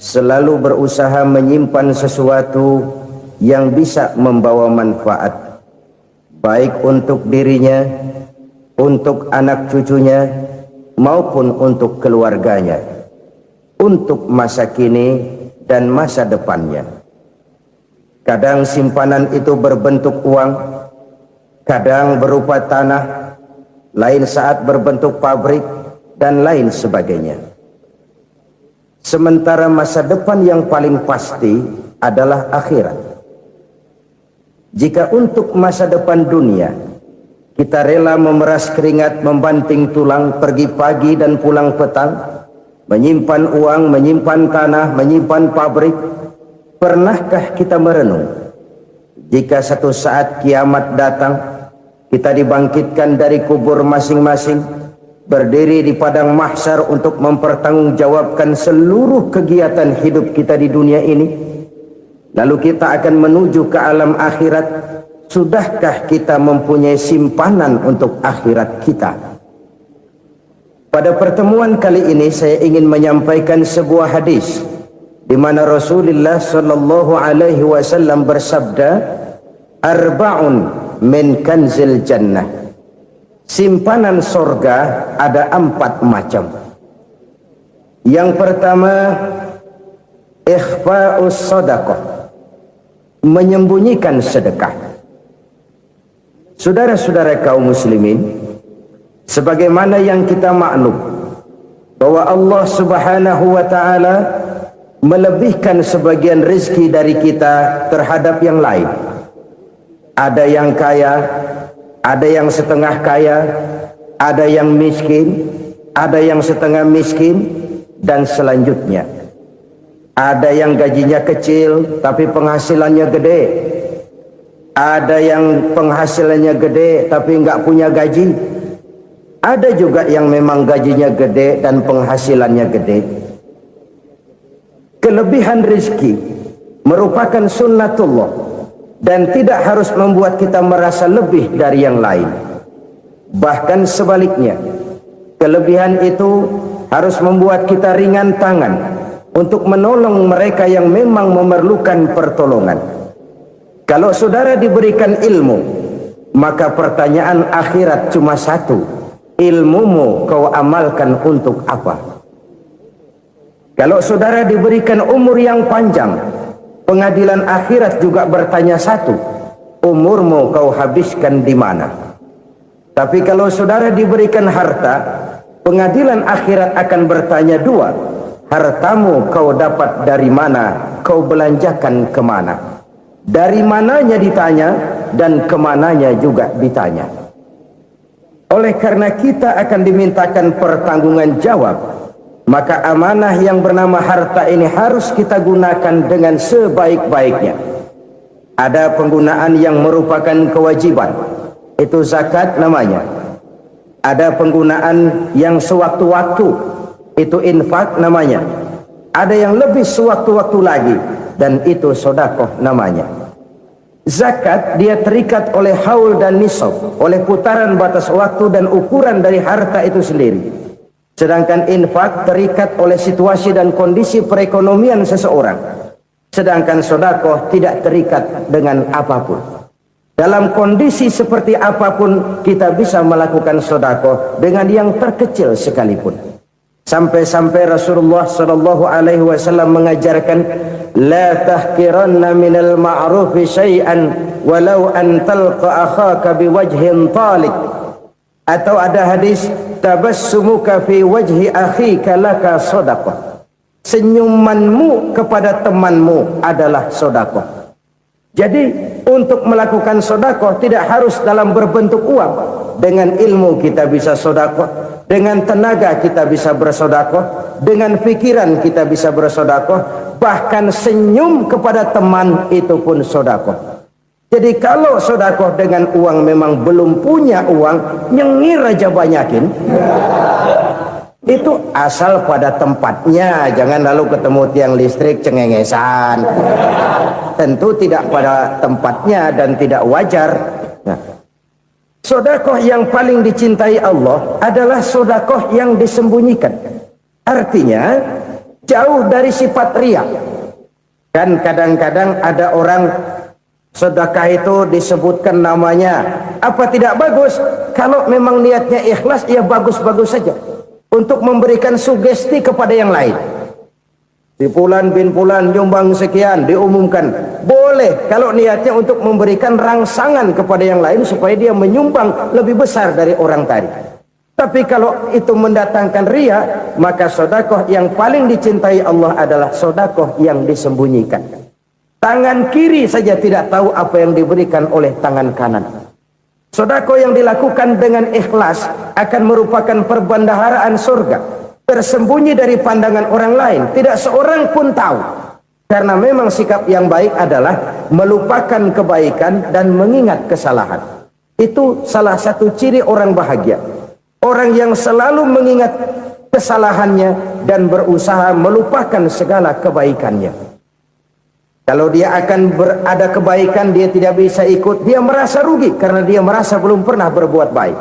selalu berusaha menyimpan sesuatu yang bisa membawa manfaat, baik untuk dirinya, untuk anak cucunya, maupun untuk keluarganya, untuk masa kini dan masa depannya. Kadang simpanan itu berbentuk uang, kadang berupa tanah, lain saat berbentuk pabrik, dan lain sebagainya. Sementara masa depan yang paling pasti adalah akhirat. Jika untuk masa depan dunia kita rela memeras keringat, membanting tulang, pergi pagi dan pulang petang, menyimpan uang, menyimpan tanah, menyimpan pabrik, pernahkah kita merenung jika satu saat kiamat datang, kita dibangkitkan dari kubur masing-masing, berdiri di padang mahsyar untuk mempertanggungjawabkan seluruh kegiatan hidup kita di dunia ini, lalu kita akan menuju ke alam akhirat. Sudahkah kita mempunyai simpanan untuk akhirat kita? Pada pertemuan kali ini saya ingin menyampaikan sebuah hadis di mana Rasulullah sallallahu alaihi wasallam bersabda, arba'un min kanzil jannah. Simpanan sorga ada 4 macam. Yang pertama, ikhfa'us sadaqah, menyembunyikan sedekah. Saudara-saudara kaum muslimin, sebagaimana yang kita maklum bahwa Allah Subhanahu wa taala melebihkan sebagian rezeki dari kita terhadap yang lain. Ada yang kaya, ada yang setengah kaya, ada yang miskin, ada yang setengah miskin, dan selanjutnya. Ada yang gajinya kecil tapi penghasilannya gede. Ada yang penghasilannya gede tapi nggak punya gaji. Ada juga yang memang gajinya gede dan penghasilannya gede. Kelebihan rezeki merupakan sunnatullah dan tidak harus membuat kita merasa lebih dari yang lain. Bahkan sebaliknya, kelebihan itu harus membuat kita ringan tangan untuk menolong mereka yang memang memerlukan pertolongan. Kalau saudara diberikan ilmu, maka pertanyaan akhirat cuma satu: ilmumu kau amalkan untuk apa? Kalau saudara diberikan umur yang panjang, pengadilan akhirat juga bertanya satu: umurmu kau habiskan di mana? Tapi kalau saudara diberikan harta, pengadilan akhirat akan bertanya dua: hartamu kau dapat dari mana? Kau belanjakan kemana? Dari mananya ditanya dan kemananya juga ditanya. Oleh karena kita akan dimintakan pertanggungan jawab, maka amanah yang bernama harta ini harus kita gunakan dengan sebaik-baiknya. Ada penggunaan yang merupakan kewajiban, itu zakat namanya. Ada penggunaan yang sewaktu-waktu, itu infak namanya. Ada yang lebih sewaktu-waktu lagi, dan itu sedekah namanya. Zakat dia terikat oleh haul dan nisab, oleh putaran batas waktu dan ukuran dari harta itu sendiri. Sedangkan infak terikat oleh situasi dan kondisi perekonomian seseorang. Sedangkan sedekah tidak terikat dengan apapun. Dalam kondisi seperti apapun kita bisa melakukan sedekah dengan yang terkecil sekalipun. Sampai-sampai Rasulullah sallallahu alaihi wasallam mengajarkan, la tahqiranna minal ma'rufi syai'an walau an talqa akhaka biwajhin talik. Atau ada hadis, tabassumuka fi wajhi akhika laka shadaqah. Senyumanmu kepada temanmu adalah sedekah. Jadi untuk melakukan sedekah tidak harus dalam berbentuk uang. Dengan ilmu kita bisa sedekah, dengan tenaga kita bisa bersedekah, dengan pikiran kita bisa bersedekah, bahkan senyum kepada teman itu pun sedekah. Jadi kalau sedekah dengan uang memang belum punya uang, nyengir aja banyakin. Itu asal pada tempatnya, jangan lalu ketemu tiang listrik cengengesan. Tentu tidak pada tempatnya dan tidak wajar. Nah, sedekah yang paling dicintai Allah adalah sedekah yang disembunyikan. Artinya, jauh dari sifat riya. Kan kadang-kadang ada orang sedekah itu disebutkan namanya, apa tidak bagus? Kalau memang niatnya ikhlas, ya bagus-bagus saja untuk memberikan sugesti kepada yang lain. Si Fulan bin Fulan nyumbang sekian, diumumkan. Boleh kalau niatnya untuk memberikan rangsangan kepada yang lain supaya dia menyumbang lebih besar dari orang tadi. Tapi kalau itu mendatangkan riya, maka sedekah yang paling dicintai Allah adalah sedekah yang disembunyikan. Tangan kiri saja tidak tahu apa yang diberikan oleh tangan kanan. Sedekah yang dilakukan dengan ikhlas akan merupakan perbendaharaan surga, tersembunyi dari pandangan orang lain, tidak seorang pun tahu. Karena memang sikap yang baik adalah melupakan kebaikan dan mengingat kesalahan. Itu salah satu ciri orang bahagia. Orang yang selalu mengingat kesalahannya dan berusaha melupakan segala kebaikannya. Kalau dia akan ada kebaikan, dia tidak bisa ikut, dia merasa rugi karena dia merasa belum pernah berbuat baik.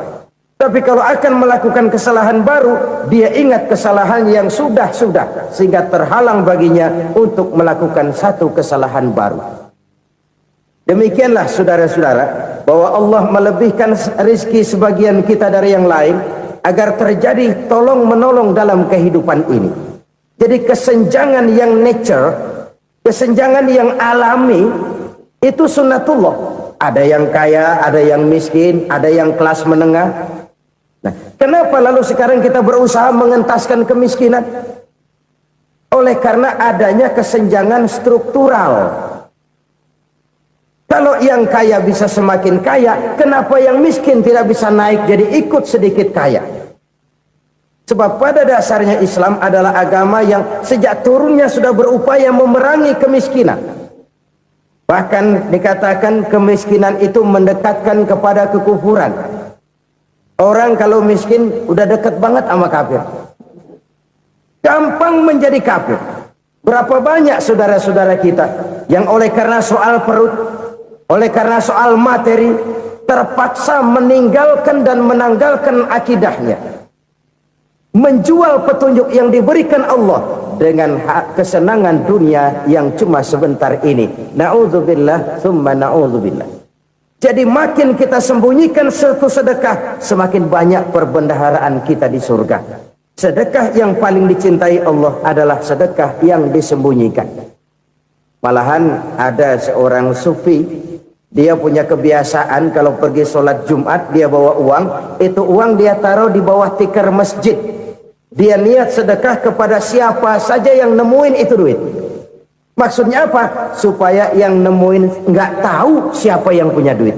Tapi kalau akan melakukan kesalahan baru, dia ingat kesalahan yang sudah-sudah, sehingga terhalang baginya untuk melakukan satu kesalahan baru. Demikianlah saudara-saudara, bahwa Allah melebihkan rizki sebagian kita dari yang lain, agar terjadi tolong-menolong dalam kehidupan ini. Jadi kesenjangan yang nature, kesenjangan yang alami, itu sunnatullah. Ada yang kaya, ada yang miskin, ada yang kelas menengah. Nah, kenapa lalu sekarang kita berusaha mengentaskan kemiskinan? Oleh karena adanya kesenjangan struktural. Kalau yang kaya bisa semakin kaya, kenapa yang miskin tidak bisa naik jadi ikut sedikit kaya? Sebab pada dasarnya Islam adalah agama yang sejak turunnya sudah berupaya memerangi kemiskinan. Bahkan dikatakan kemiskinan itu mendekatkan kepada kekufuran. Orang kalau miskin udah dekat banget sama kafir. Gampang menjadi kafir. Berapa banyak saudara-saudara kita yang oleh karena soal perut, oleh karena soal materi, terpaksa meninggalkan dan menanggalkan akidahnya. Menjual petunjuk yang diberikan Allah dengan kesenangan dunia yang cuma sebentar ini. Na'udzubillah, thumma na'udzubillah. Jadi makin kita sembunyikan satu sedekah, semakin banyak perbendaharaan kita di surga. Sedekah yang paling dicintai Allah adalah sedekah yang disembunyikan. Malahan ada seorang sufi, dia punya kebiasaan kalau pergi sholat Jumat, dia bawa uang, itu uang dia taruh di bawah tikar masjid. Dia niat sedekah kepada siapa saja yang nemuin itu duit. Maksudnya apa? Supaya yang nemuin nggak tahu siapa yang punya duit.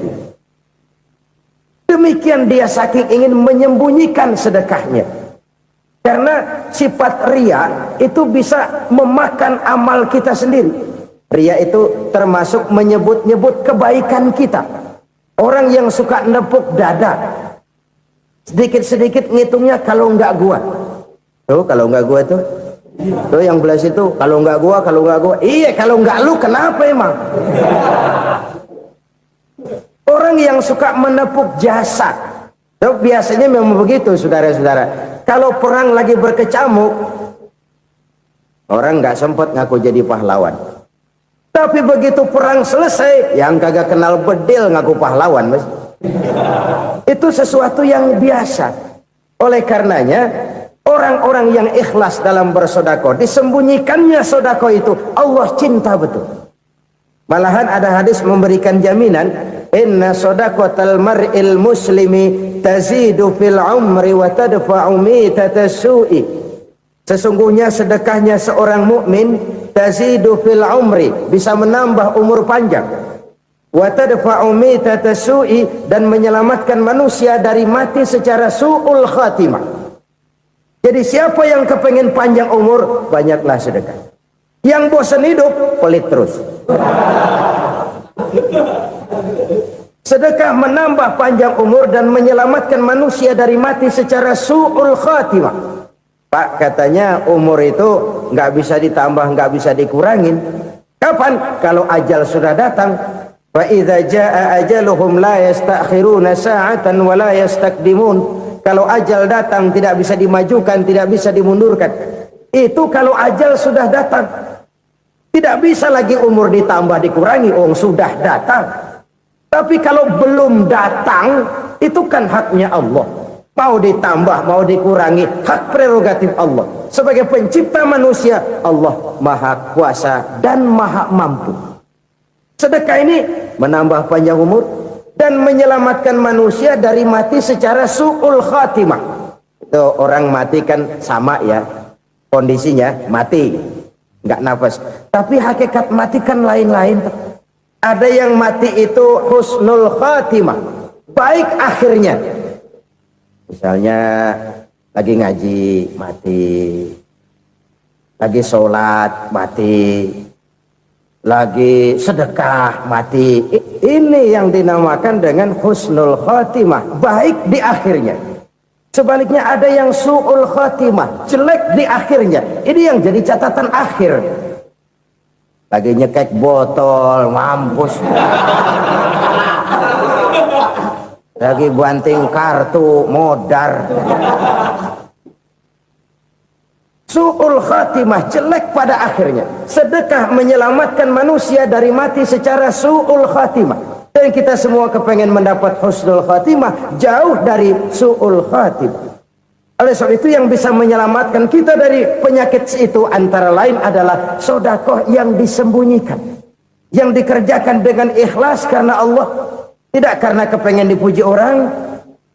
Demikian dia saking ingin menyembunyikan sedekahnya. Karena sifat riya itu bisa memakan amal kita sendiri. Riya itu termasuk menyebut-nyebut kebaikan kita. Orang yang suka nepuk dada, sedikit-sedikit ngitungnya kalau nggak gua. Tuh kalau nggak gua tuh. Tuh yang belah situ, kalau nggak gua, iya kalau nggak lu kenapa emang? Orang yang suka menepuk jasa, tuh biasanya memang begitu saudara-saudara. Kalau perang lagi berkecamuk, orang nggak sempat ngaku jadi pahlawan. Tapi begitu perang selesai, yang kagak kenal bedil ngaku pahlawan, mas. Itu sesuatu yang biasa. Oleh karenanya, orang-orang yang ikhlas dalam bersedekah, disembunyikannya sedekah itu Allah cinta betul. Malahan ada hadis memberikan jaminan, inna sedaqatal mar'il muslimi tazidu fil umri wa tadfa'u mitatas su'i. Sesungguhnya sedekahnya seorang mukmin tazidu fil umri, bisa menambah umur panjang, wa tadfa'u mitatas su'i, dan menyelamatkan manusia dari mati secara su'ul khatimah. Jadi siapa yang kepengen panjang umur, banyaklah sedekah. Yang bosan hidup, pelit terus. Sedekah menambah panjang umur dan menyelamatkan manusia dari mati secara su'ul khatimah. Pak, katanya umur itu nggak bisa ditambah, nggak bisa dikurangin. Kapan? Kalau ajal sudah datang. Wa idza jaa ajaluhum la yastakhiruna sa'atan wa la yastakdimun. Kalau ajal datang tidak bisa dimajukan, tidak bisa dimundurkan. Itu kalau ajal sudah datang. Tidak bisa lagi umur ditambah dikurangi, sudah datang. Tapi kalau belum datang, itu kan haknya Allah. Mau ditambah, mau dikurangi, hak prerogatif Allah. Sebagai pencipta manusia, Allah Maha Kuasa dan Maha Mampu. Sedekah ini menambah panjang umur dan menyelamatkan manusia dari mati secara su'ul khatimah. Itu orang mati kan sama ya, kondisinya mati, nggak nafas. Tapi hakikat mati kan lain-lain. Ada yang mati itu husnul khatimah, baik akhirnya. Misalnya lagi ngaji mati, lagi sholat mati, lagi sedekah mati. Ini yang dinamakan dengan husnul khatimah, baik di akhirnya. Sebaliknya ada yang su'ul khatimah, jelek di akhirnya. Ini yang jadi catatan akhir. Lagi nyekek botol, mampus. Lagi banting kartu, modar. Su'ul khatimah, jelek pada akhirnya. Sedekah menyelamatkan manusia dari mati secara su'ul khatimah. Dan kita semua kepengen mendapat husnul khatimah, jauh dari su'ul khatimah. Oleh sebab itu yang bisa menyelamatkan kita dari penyakit itu antara lain adalah sedekah yang disembunyikan, yang dikerjakan dengan ikhlas karena Allah, tidak karena kepengen dipuji orang,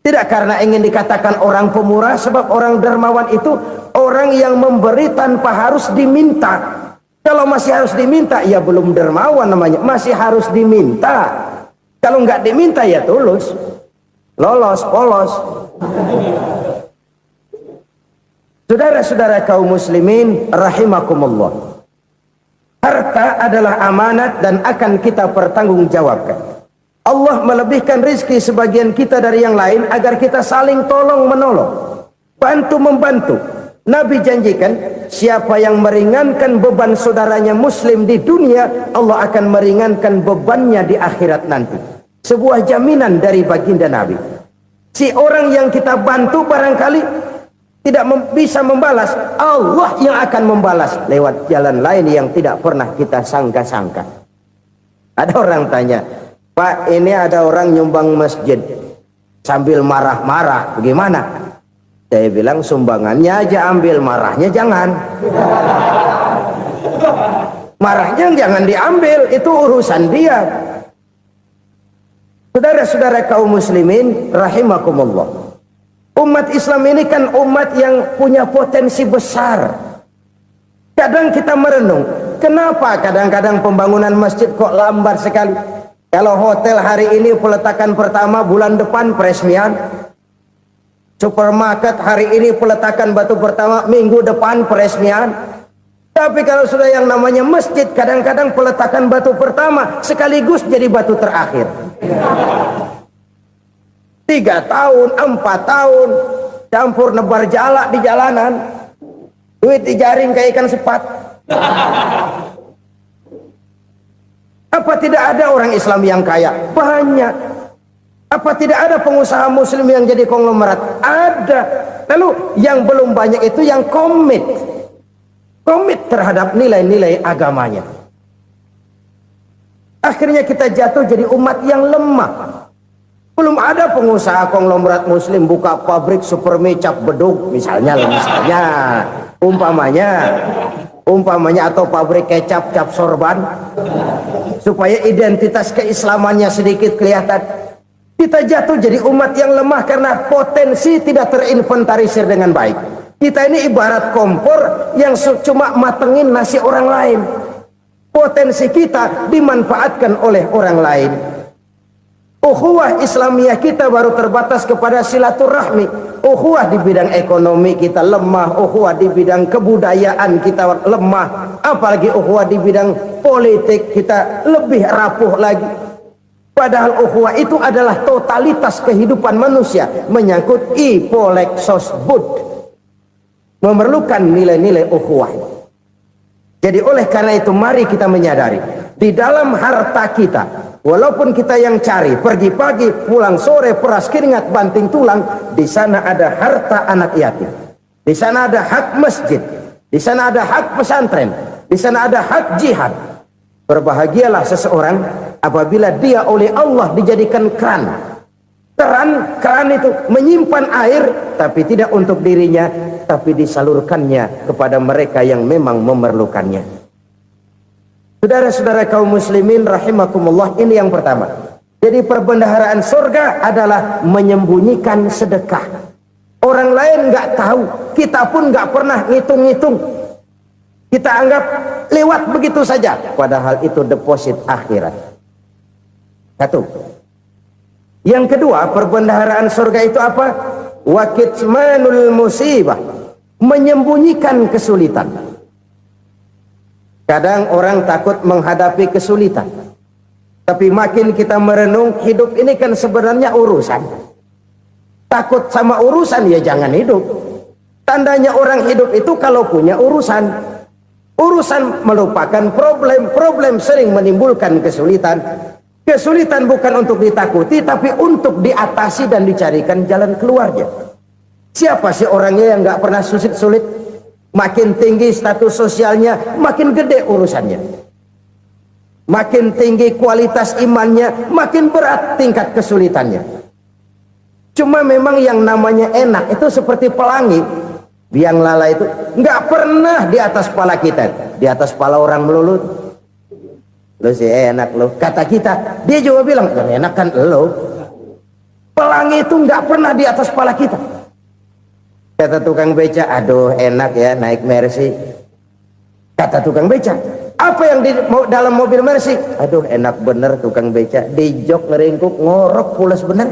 tidak karena ingin dikatakan orang pemurah. Sebab orang dermawan itu orang yang memberi tanpa harus diminta. Kalau masih harus diminta, ya belum dermawan namanya, masih harus diminta. Kalau nggak diminta ya tulus, lolos, polos. Saudara-saudara kaum muslimin rahimakumullah, harta adalah amanat dan akan kita pertanggungjawabkan. Allah melebihkan rizki sebagian kita dari yang lain agar kita saling tolong menolong, bantu membantu. Nabi janjikan siapa yang meringankan beban saudaranya muslim di dunia, Allah akan meringankan bebannya di akhirat nanti. Sebuah jaminan dari baginda Nabi. Si orang yang kita bantu barangkali tidak bisa membalas, Allah yang akan membalas lewat jalan lain yang tidak pernah kita sangka-sangka. Ada orang tanya, Pak, ini ada orang nyumbang masjid sambil marah-marah, bagaimana? Saya bilang sumbangannya aja ambil, marahnya jangan. Marahnya jangan diambil, itu urusan dia. Saudara-saudara kaum muslimin rahimakumullah, umat Islam ini kan umat yang punya potensi besar. Kadang kita merenung, kenapa kadang-kadang pembangunan masjid kok lambat sekali? Kalau hotel hari ini peletakan pertama, bulan depan peresmian. Supermarket hari ini peletakan batu pertama, minggu depan peresmian. Tapi kalau sudah yang namanya masjid, kadang-kadang peletakan batu pertama sekaligus jadi batu terakhir. 3 tahun, 4 tahun, campur nebar jalak di jalanan, duit dijaring kayak ikan sepat. Apa tidak ada orang Islam yang kaya? Banyak. Apa tidak ada pengusaha muslim yang jadi konglomerat? Ada. Lalu yang belum banyak itu yang komit terhadap nilai-nilai agamanya. Akhirnya kita jatuh jadi umat yang lemah. Belum ada pengusaha konglomerat muslim buka pabrik supermi cap beduk misalnya umpamanya atau pabrik kecap cap sorban supaya identitas keislamannya sedikit kelihatan. Kita jatuh jadi umat yang lemah karena potensi tidak terinventarisir dengan baik. Kita ini ibarat kompor yang cuma matengin nasi orang lain. Potensi kita dimanfaatkan oleh orang lain. Ukhuwah Islamiyah kita baru terbatas kepada silaturahmi. Ukhuwah di bidang ekonomi kita lemah, ukhuwah di bidang kebudayaan kita lemah, apalagi ukhuwah di bidang politik kita lebih rapuh lagi. Padahal ukhuwah itu adalah totalitas kehidupan manusia, menyangkut ipolek sosbud, memerlukan nilai-nilai ukhuwah. Jadi oleh karena itu mari kita menyadari di dalam harta kita, walaupun kita yang cari, pergi pagi, pulang sore, peras keringat, banting tulang, di sana ada harta anak yatim. Di sana ada hak masjid. Di sana ada hak pesantren, di sana ada hak jihad. Berbahagialah seseorang apabila dia oleh Allah dijadikan keran. Keran itu menyimpan air, tapi tidak untuk dirinya, tapi disalurkannya kepada mereka yang memang memerlukannya. Saudara-saudara kaum muslimin rahimakumullah, ini yang pertama. Jadi perbendaharaan surga adalah menyembunyikan sedekah. Orang lain nggak tahu, kita pun nggak pernah ngitung-ngitung. Kita anggap lewat begitu saja, padahal itu deposit akhirat. Satu. Yang kedua, perbendaharaan surga itu apa? Wa kitmanul musibah, menyembunyikan kesulitan. Kadang orang takut menghadapi kesulitan, tapi makin kita merenung, hidup ini kan sebenarnya urusan. Takut sama urusan, ya jangan hidup. Tandanya orang hidup itu kalau punya urusan. Urusan melupakan problem, problem sering menimbulkan kesulitan. Kesulitan bukan untuk ditakuti, tapi untuk diatasi dan dicarikan jalan keluarnya. Siapa sih orangnya yang nggak pernah sulit-sulit? Makin tinggi status sosialnya, makin gede urusannya. Makin tinggi kualitas imannya, makin berat tingkat kesulitannya. Cuma memang yang namanya enak itu seperti pelangi. Biang lala itu nggak pernah di atas kepala kita, di atas kepala orang melulu. Lo sih enak lo, kata kita. Dia juga bilang enak kan lo. Pelangi itu nggak pernah di atas kepala kita. Kata tukang beca, aduh enak ya naik Mercy. Kata tukang beca, apa yang di dalam mobil Mercy? Aduh enak bener tukang beca, di jok ngeringkuk ngorok pulas bener.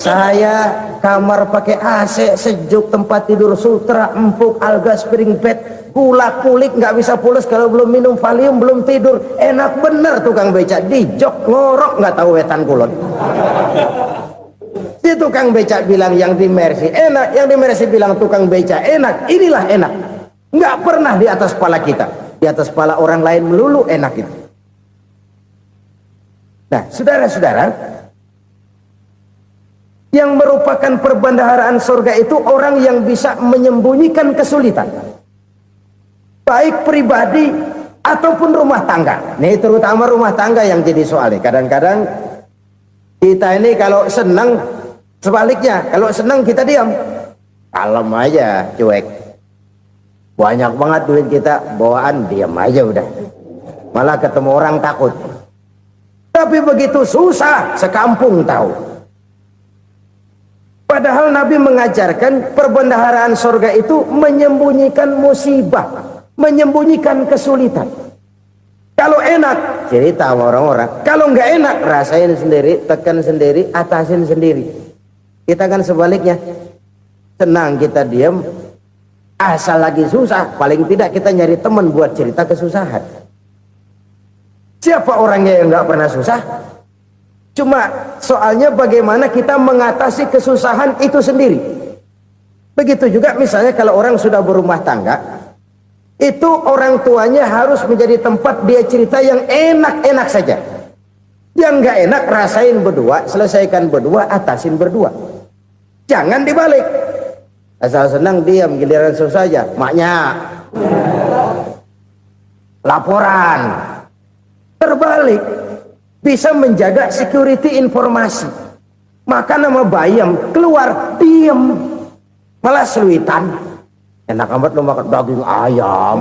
Saya kamar pakai AC sejuk, tempat tidur sutra empuk, alga spring bed, kulak kulik nggak bisa pulas kalau belum minum Valium, belum tidur. Enak bener tukang beca, di jok ngorok nggak tahu wetan kulon. Si tukang beca bilang yang di Mercy enak, yang di Mercy bilang tukang beca enak. Inilah enak, nggak pernah di atas kepala kita, di atas kepala orang lain melulu enak itu. Nah saudara-saudara, yang merupakan perbendaharaan surga itu orang yang bisa menyembunyikan kesulitan, baik pribadi ataupun rumah tangga. Nih terutama rumah tangga yang jadi soalnya. Kadang-kadang kita ini kalau senang, sebaliknya kalau senang kita diam, kalem aja, cuek. Banyak banget duit kita bawaan, diam aja udah. Malah ketemu orang takut. Tapi begitu susah, sekampung tahu. Padahal Nabi mengajarkan perbendaharaan surga itu menyembunyikan musibah, menyembunyikan kesulitan. Kalau enak, cerita sama orang-orang. Kalau nggak enak, rasain sendiri, tekan sendiri, atasin sendiri. Kita kan sebaliknya, senang kita diam, asal lagi susah, paling tidak kita nyari teman buat cerita kesusahan. Siapa orangnya yang nggak pernah susah? Cuma soalnya bagaimana kita mengatasi kesusahan itu sendiri. Begitu juga misalnya kalau orang sudah berumah tangga, itu orang tuanya harus menjadi tempat dia cerita yang enak-enak saja. Yang nggak enak rasain berdua, selesaikan berdua, atasin berdua. Jangan dibalik. Asal senang diam, giliran susah aja. Maknya laporan. Terbalik. Bisa menjaga security informasi. Maka nama bayam keluar diem, malah seluitan. Enak amat lo makan daging ayam.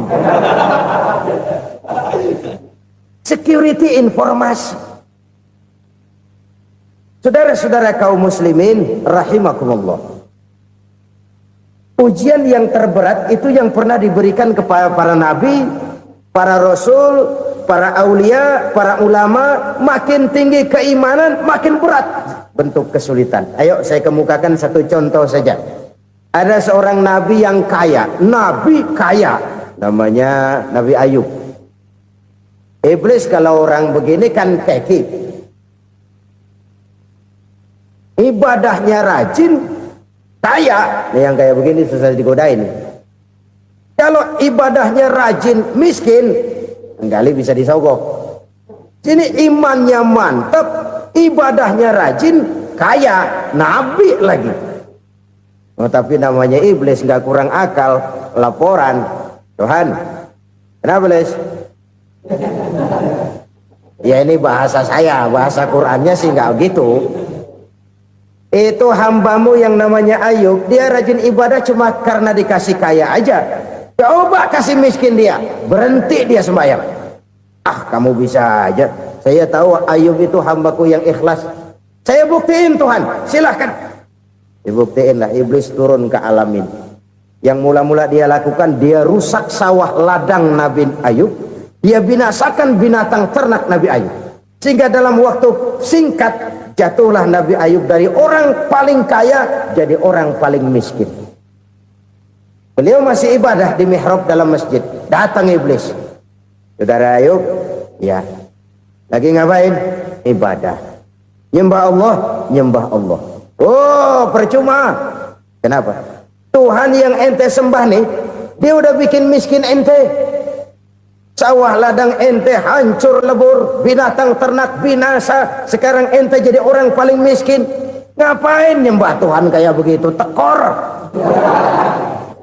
Security informasi. Saudara-saudara kaum muslimin rahimakumullah, ujian yang terberat itu yang pernah diberikan kepada para nabi, para rasul, para aulia, para ulama. Makin tinggi keimanan, makin berat bentuk kesulitan. Ayo saya kemukakan satu contoh saja. Ada seorang nabi yang kaya, nabi kaya, namanya Nabi Ayub. Iblis kalau orang begini kan keki, ibadahnya rajin, kaya. Nih yang kayak begini susah digodain. Kalau ibadahnya rajin, miskin, kali bisa disogok. Sini imannya mantap, ibadahnya rajin, kaya, nabi lagi. Oh, tapi namanya iblis, nggak kurang akal. Laporan, Tuhan, kenapa Les? Ya ini bahasa saya, bahasa Qurannya sih nggak gitu. Itu hambamu yang namanya Ayub, dia rajin ibadah cuma karena dikasih kaya aja. Coba kasih miskin dia, berhenti dia sembahyang. Ah, kamu bisa aja. Saya tahu Ayub itu hambaku yang ikhlas. Saya buktiin Tuhan, silahkan. Dibuktiin lah, iblis turun ke alamin. Yang mula-mula dia lakukan, dia rusak sawah ladang Nabi Ayub. Dia binasakan binatang ternak Nabi Ayub. Sehingga dalam waktu singkat, jatuhlah Nabi Ayub dari orang paling kaya jadi orang paling miskin. Beliau masih ibadah di mihrab dalam masjid. Datang iblis. Saudara Ayub, ya, lagi ngapain? Ibadah. Nyembah Allah, nyembah Allah. Oh, percuma. Kenapa? Tuhan yang ente sembah nih, dia udah bikin miskin ente. Sawah ladang ente hancur lebur, binatang ternak binasa. Sekarang ente jadi orang paling miskin. Ngapain nyembah Tuhan kayak begitu? Tekor.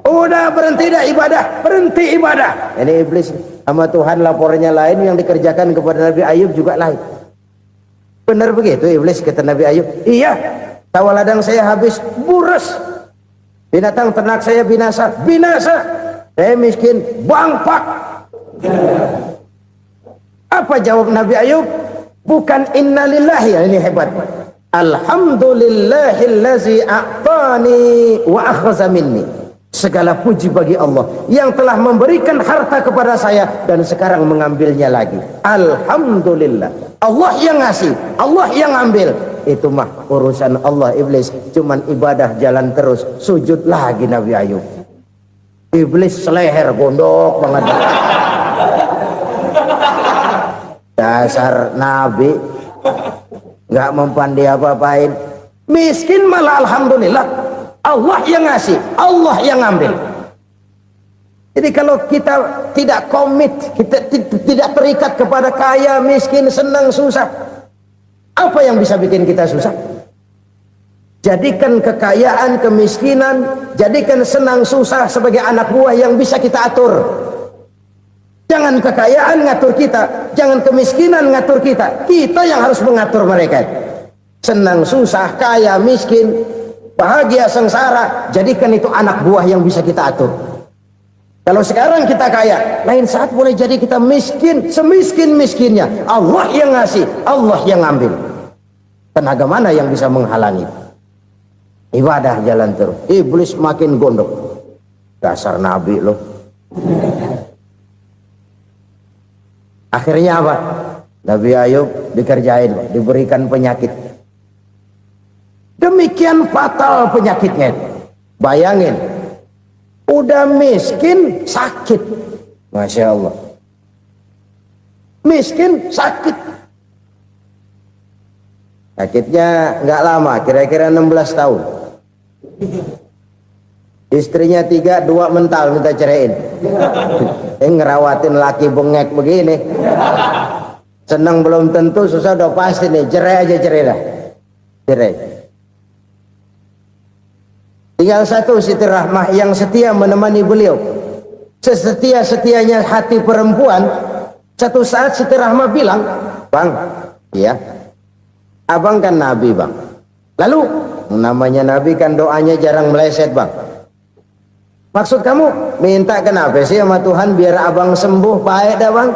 Udah berhenti dah ibadah, berhenti ibadah. Ini iblis sama Tuhan lapornya lain, yang dikerjakan kepada Nabi Ayub juga lain. Benar begitu iblis, kata Nabi Ayub. Iya, sawah ladang saya habis, buras. Binatang ternak saya binasa, binasa. Saya miskin, bangpak. Apa jawab Nabi Ayub? Bukan innalillahi, ini hebat. Alhamdulillahillazi a'tani wa akhza minni. Segala puji bagi Allah yang telah memberikan harta kepada saya dan sekarang mengambilnya lagi. Alhamdulillah. Allah yang ngasih, Allah yang ambil. Itu mah urusan Allah. Iblis cuman ibadah jalan terus, sujud lagi Nabi Ayub. Iblis seleher gondok banget. Dasar Nabi nggak mempan dia apa-apain. Miskin malah alhamdulillah. Allah yang ngasih, Allah yang ambil. Jadi kalau kita tidak komit, kita tidak terikat kepada kaya, miskin, senang, susah, apa yang bisa bikin kita susah? Jadikan kekayaan, kemiskinan, jadikan senang, susah sebagai anak buah yang bisa kita atur. Jangan kekayaan ngatur kita, jangan kemiskinan ngatur kita. Kita yang harus mengatur mereka. Senang, susah, kaya, miskin, bahagia, sengsara, jadikan itu anak buah yang bisa kita atur. Kalau sekarang kita kaya, lain saat boleh jadi kita miskin, semiskin-miskinnya. Allah yang ngasih, Allah yang ambil. Tenaga mana yang bisa menghalangi? Ibadah jalan terus. Iblis makin gondok. Dasar Nabi loh. Akhirnya apa? Nabi Ayub dikerjain, diberikan penyakit. Demikian fatal penyakitnya. Bayangin, udah miskin sakit. Masya Allah. Miskin sakit. Sakitnya nggak lama, kira-kira 16 tahun. Istrinya 3, 2 mental minta ceraiin. Ngerawatin laki bengek begini. Senang belum tentu, susah udah pasti nih. Cerai aja, cerai dah. Cerai. Tinggal satu Siti Rahmah yang setia menemani beliau. Sesetia-setianya hati perempuan. Satu saat Siti Rahmah bilang, "Bang, iya, abang kan Nabi, Bang. Lalu, namanya Nabi kan doanya jarang meleset, Bang. Maksud kamu minta kenapa sih sama Tuhan biar abang sembuh, baik dah, Bang?"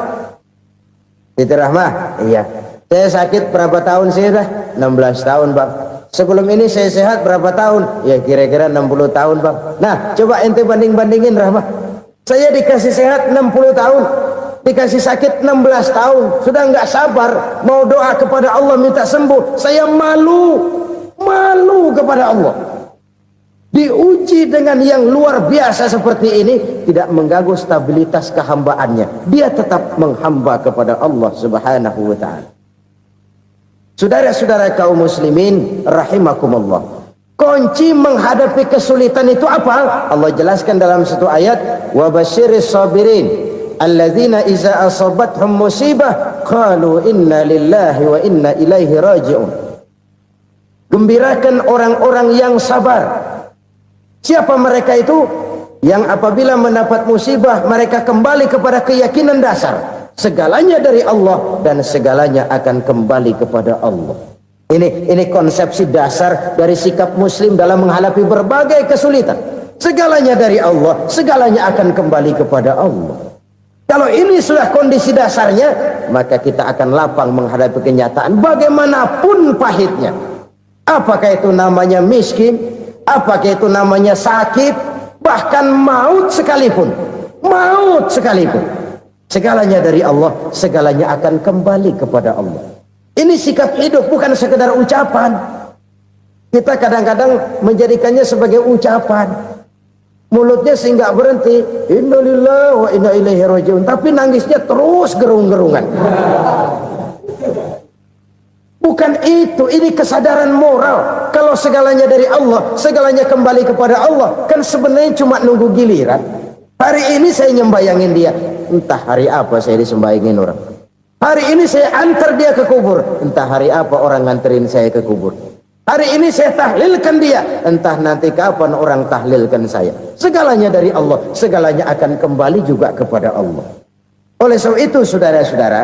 Siti Rahmah, iya. Saya sakit berapa tahun sih dah? 16 tahun, Bang. Sebelum ini saya sehat berapa tahun? Ya kira-kira 60 tahun, Bang. Nah, coba ente banding-bandingin, Rahmah. Saya dikasih sehat 60 tahun, dikasih sakit 16 tahun. Sudah nggak sabar mau doa kepada Allah minta sembuh. Saya malu kepada Allah. Diuji dengan yang luar biasa seperti ini, tidak mengganggu stabilitas kehambaannya. Dia tetap menghamba kepada Allah Subhanahu wa ta'ala. Saudara-saudara kaum muslimin rahimakumullah. Kunci menghadapi kesulitan itu apa? Allah jelaskan dalam satu ayat, wa basyiris sabirin alladzina iza asabathum musibah qalu inna lillahi wa inna ilaihi raji'un. Gembirakan orang-orang yang sabar Siapa mereka itu? Yang apabila mendapat musibah mereka kembali kepada keyakinan dasar segalanya dari Allah dan segalanya akan kembali kepada Allah. Ini konsepsi dasar dari sikap muslim dalam menghadapi berbagai kesulitan. Segalanya dari Allah, segalanya akan kembali kepada Allah. Kalau ini sudah kondisi dasarnya, maka kita akan lapang menghadapi kenyataan bagaimanapun pahitnya. Apakah itu namanya miskin, apakah itu namanya sakit, bahkan maut sekalipun. Segalanya dari Allah, segalanya akan kembali kepada Allah. Ini sikap hidup, bukan sekedar ucapan. Kita kadang-kadang menjadikannya sebagai ucapan. Mulutnya sehingga berhenti, innalillahi wa inna ilaihi rajiun, tapi nangisnya terus gerung-gerungan. Bukan itu, ini kesadaran moral. Kalau segalanya dari Allah, segalanya kembali kepada Allah, kan sebenarnya cuma nunggu giliran. Hari ini saya nyembayangin dia, entah hari apa saya disembayangin orang. Hari ini saya antar dia ke kubur, entah hari apa orang nganterin saya ke kubur. Hari ini saya tahlilkan dia, entah nanti kapan orang tahlilkan saya. Segalanya dari Allah, segalanya akan kembali juga kepada Allah. Oleh sebab itu saudara-saudara,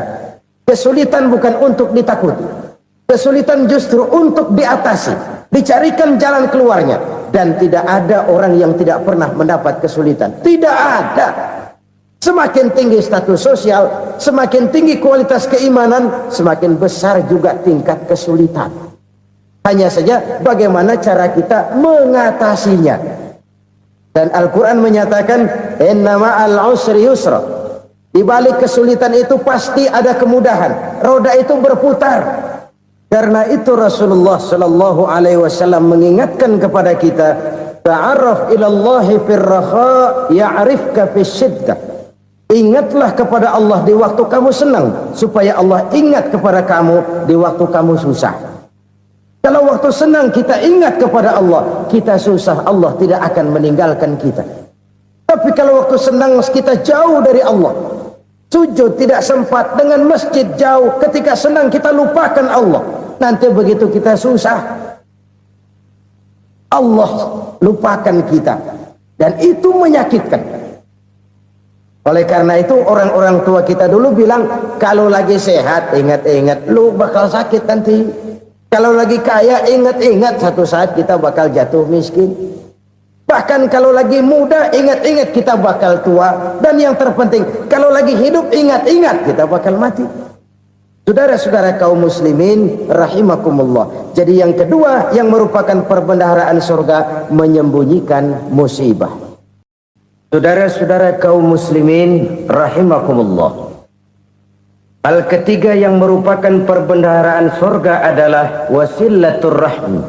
kesulitan bukan untuk ditakuti. Kesulitan justru untuk diatasi, dicarikan jalan keluarnya. Dan tidak ada orang yang tidak pernah mendapat kesulitan. Tidak ada. Semakin tinggi status sosial, semakin tinggi kualitas keimanan, semakin besar juga tingkat kesulitan. Hanya saja bagaimana cara kita mengatasinya. Dan Al-Quran menyatakan, inna ma'al usri yusra. Di balik kesulitan itu pasti ada kemudahan. Roda itu berputar. Karena itu Rasulullah sallallahu alaihi wasallam mengingatkan kepada kita, ta'arraf ilallahi fir raha ya'rifka fis syiddah. Ingatlah kepada Allah di waktu kamu senang, supaya Allah ingat kepada kamu di waktu kamu susah. Kalau waktu senang kita ingat kepada Allah, kita susah, Allah tidak akan meninggalkan kita. Tapi kalau waktu senang kita jauh dari Allah, sujud tidak sempat, dengan masjid jauh, ketika senang kita lupakan Allah. Nanti begitu kita susah, Allah lupakan kita, dan itu menyakitkan. Oleh karena itu orang-orang tua kita dulu bilang, kalau lagi sehat ingat-ingat lu bakal sakit nanti. Kalau lagi kaya ingat-ingat satu saat kita bakal jatuh miskin. Bahkan kalau lagi muda ingat-ingat kita bakal tua. Dan yang terpenting, kalau lagi hidup ingat-ingat kita bakal mati. Saudara-saudara kaum muslimin rahimakumullah. Jadi yang kedua yang merupakan perbendaharaan surga, menyembunyikan musibah. Saudara-saudara kaum muslimin rahimakumullah. Hal ketiga yang merupakan perbendaharaan surga adalah wasilatur rahmi.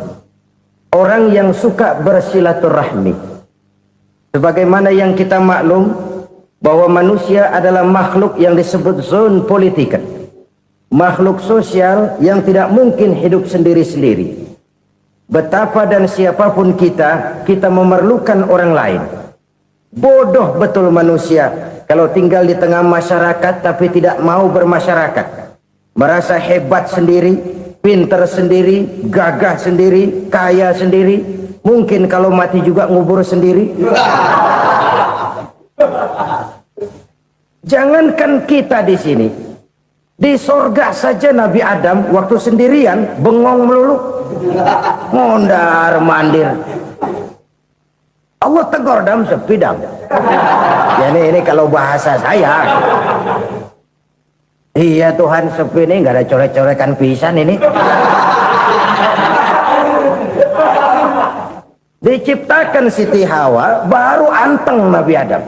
Orang yang suka bersilaturahmi. Sebagaimana yang kita maklum bahwa manusia adalah makhluk yang disebut zon politika. Makhluk sosial yang tidak mungkin hidup sendiri-sendiri. Betapa dan siapapun kita memerlukan orang lain. Bodoh betul manusia kalau tinggal di tengah masyarakat tapi tidak mau bermasyarakat. Merasa hebat sendiri, pintar sendiri, gagah sendiri, kaya sendiri. Mungkin kalau mati juga ngubur sendiri. Jangankan kita di sini, di sorga saja Nabi Adam waktu sendirian bengong melulu, mondar mandir. Allah tegur dalam sepidang. Ya ini kalau bahasa saya. Iya Tuhan, sepi ini nggak ada coret-corekan pisan ini. Diciptakan Siti Hawa baru anteng Nabi Adam.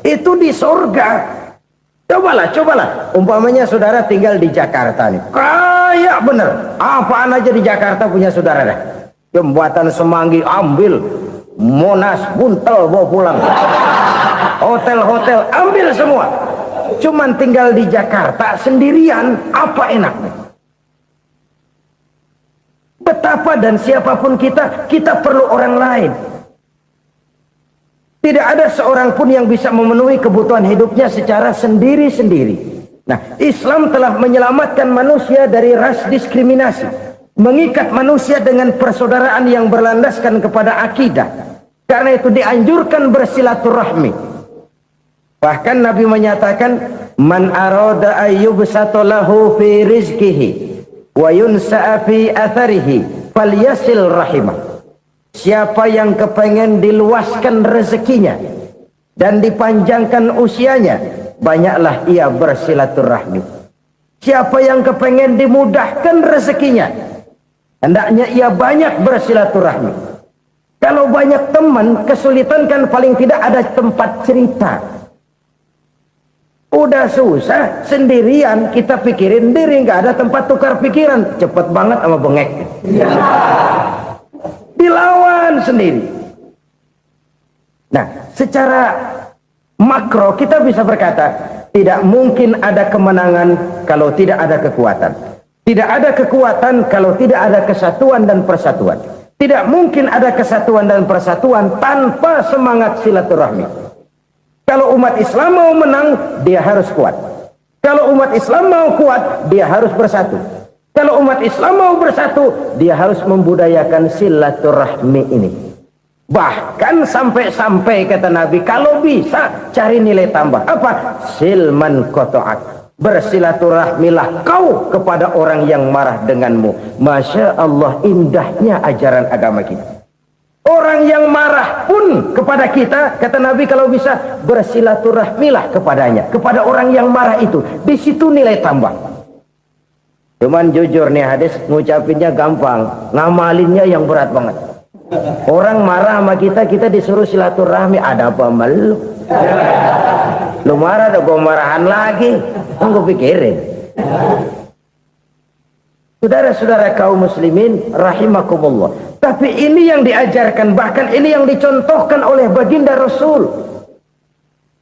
Itu di sorga. Cobalah. Umpamanya saudara tinggal di Jakarta nih. Kayak bener. Apaan aja di Jakarta punya saudara dah. Jembatan Semanggi ambil. Monas buntel bawa pulang. Hotel-hotel ambil semua. Cuman tinggal di Jakarta sendirian, apa enaknya? Betapa dan siapapun kita perlu orang lain. Tidak ada seorang pun yang bisa memenuhi kebutuhan hidupnya secara sendiri-sendiri. Nah, Islam telah menyelamatkan manusia dari ras diskriminasi, mengikat manusia dengan persaudaraan yang berlandaskan kepada akidah. Karena itu dianjurkan bersilaturahmi. Bahkan Nabi menyatakan, man arada ayyubsata lahu fi rizqihi wa yunsa'a fi atharihi falyasil rahimah. Siapa yang kepengen diluaskan rezekinya dan dipanjangkan usianya, banyaklah ia bersilaturahmi. Siapa yang kepengen dimudahkan rezekinya, hendaknya ia banyak bersilaturahmi. Kalau banyak teman, kesulitan kan paling tidak ada tempat cerita. Udah susah sendirian, kita pikirin diri, nggak ada tempat tukar pikiran. Cepet banget sama bengek. Dilawan sendiri. Nah, secara makro kita bisa berkata, tidak mungkin ada kemenangan kalau tidak ada kekuatan. Tidak ada kekuatan kalau tidak ada kesatuan dan persatuan. Tidak mungkin ada kesatuan dan persatuan tanpa semangat silaturahmi. Kalau umat Islam mau menang, dia harus kuat. Kalau umat Islam mau kuat, dia harus bersatu. Kalau umat Islam mau bersatu, dia harus membudayakan silaturahmi ini. Bahkan sampai-sampai kata Nabi, kalau bisa cari nilai tambah. Apa? Silman koto'ak. Bersilaturahmilah kau kepada orang yang marah denganmu. Masya Allah, indahnya ajaran agama kita. Orang yang marah pun kepada kita, kata Nabi, kalau bisa bersilaturahmilah kepadanya, kepada orang yang marah itu. Di situ nilai tambah. Cuman jujur nih, hadis ngucapinnya gampang, ngamalinnya yang berat banget. Orang marah sama kita, kita disuruh silaturahmi. Ada apa malu? Lu marah, ada gua marahan lagi. Tunggu pikirin. Saudara-saudara kaum muslimin rahimakumullah. Tapi ini yang diajarkan, bahkan ini yang dicontohkan oleh baginda Rasul.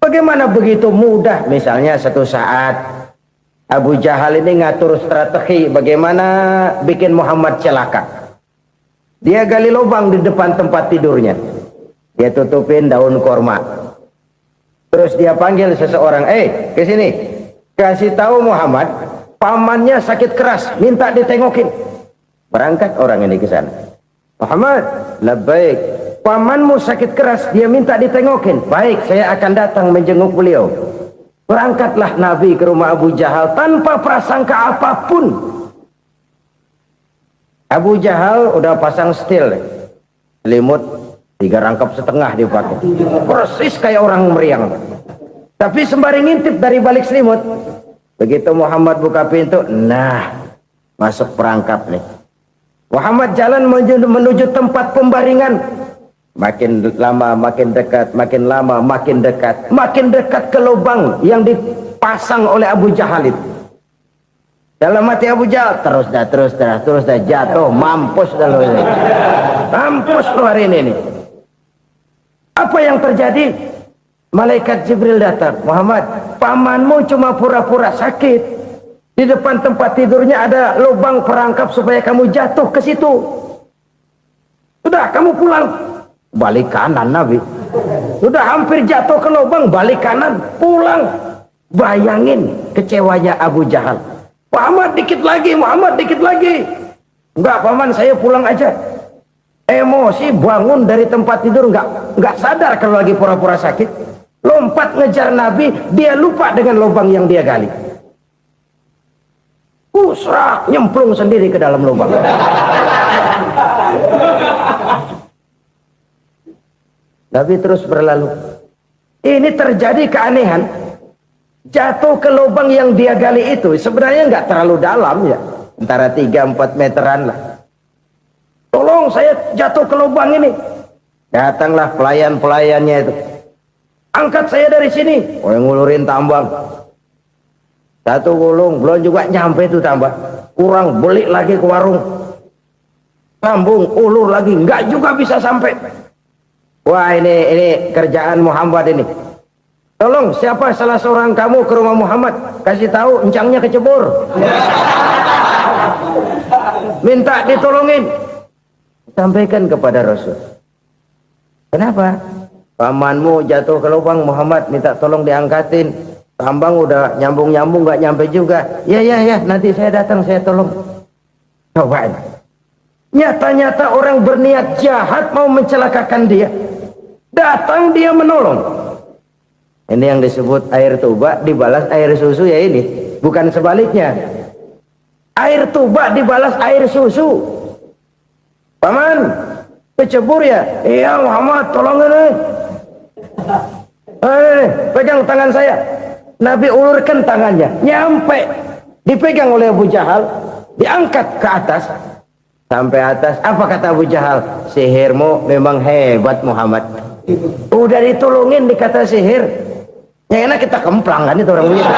Bagaimana begitu mudah, misalnya satu saat Abu Jahal ini ngatur strategi bagaimana bikin Muhammad celaka. Dia gali lubang di depan tempat tidurnya. Dia tutupin daun korma. Terus dia panggil seseorang, ke sini. Kasih tahu Muhammad, pamannya sakit keras, minta ditengokin. Berangkat orang ini ke sana. Muhammad, labbaik. Pamanmu sakit keras, dia minta ditengokin. Baik, saya akan datang menjenguk beliau. Berangkatlah Nabi ke rumah Abu Jahal tanpa prasangka apapun. Abu Jahal udah pasang setil, selimut 3 rangkap setengah dipakai, persis kayak orang meriang. Tapi sembari ngintip dari balik selimut. Begitu Muhammad buka pintu, nah masuk perangkap nih. Muhammad jalan menuju tempat pembaringan. Makin lama makin dekat, makin lama makin dekat, makin dekat ke lubang yang dipasang oleh Abu Jahal itu. Dalam hati Abu Jahal, terus dah jatuh, mampus dah lo ini. Mampus lo hari ini nih. Apa yang terjadi? Malaikat Jibril datang. Muhammad, pamanmu cuma pura-pura sakit. Di depan tempat tidurnya ada lubang perangkap supaya kamu jatuh ke situ. Sudah, kamu pulang. Balik kanan Nabi. Sudah hampir jatuh ke lubang, balik kanan, pulang. Bayangin kecewanya Abu Jahal. Muhammad dikit lagi, Muhammad dikit lagi. Enggak paman, saya pulang aja. Emosi bangun dari tempat tidur, enggak sadar kalau lagi pura-pura sakit. Lompat ngejar Nabi, dia lupa dengan lubang yang dia gali. Usrak, nyemplung sendiri ke dalam lubang. Nabi terus berlalu. Ini terjadi keanehan. Jatuh ke lubang yang dia gali itu sebenarnya nggak terlalu dalam ya, antara 3-4 meteran lah. Tolong saya jatuh ke lubang ini. Datanglah pelayan-pelayannya itu. Angkat saya dari sini. Oh, yang ngulurin tambang. Satu gulung, belum juga nyampe itu tambah. Kurang, beli lagi ke warung. Sambung, ulur lagi, nggak juga bisa sampai. Wah, ini kerjaan Muhammad ini. Tolong, siapa salah seorang kamu ke rumah Muhammad, kasih tahu encangnya kecebur. Minta ditolongin. Sampaikan kepada Rasul. Kenapa? Pamanmu jatuh ke lubang, Muhammad minta tolong diangkatin. Tambang udah nyambung-nyambung nggak nyampe juga. Ya, nanti saya datang, saya tolong. Coba. Nyata-nyata orang berniat jahat mau mencelakakan dia. Datang dia menolong. Ini yang disebut air tuba dibalas air susu ya ini. Bukan sebaliknya. Air tuba dibalas air susu. Paman, kecebur ya? Iya Muhammad, tolong ini. Pegang tangan saya. Nabi ulurkan tangannya. Nyampe. Dipegang oleh Abu Jahal. Diangkat ke atas. Sampai atas. Apa kata Abu Jahal? Sihirmu memang hebat Muhammad. Udah ditolongin dikata sihir. Yang enak kita kemplang kan itu orang begitu.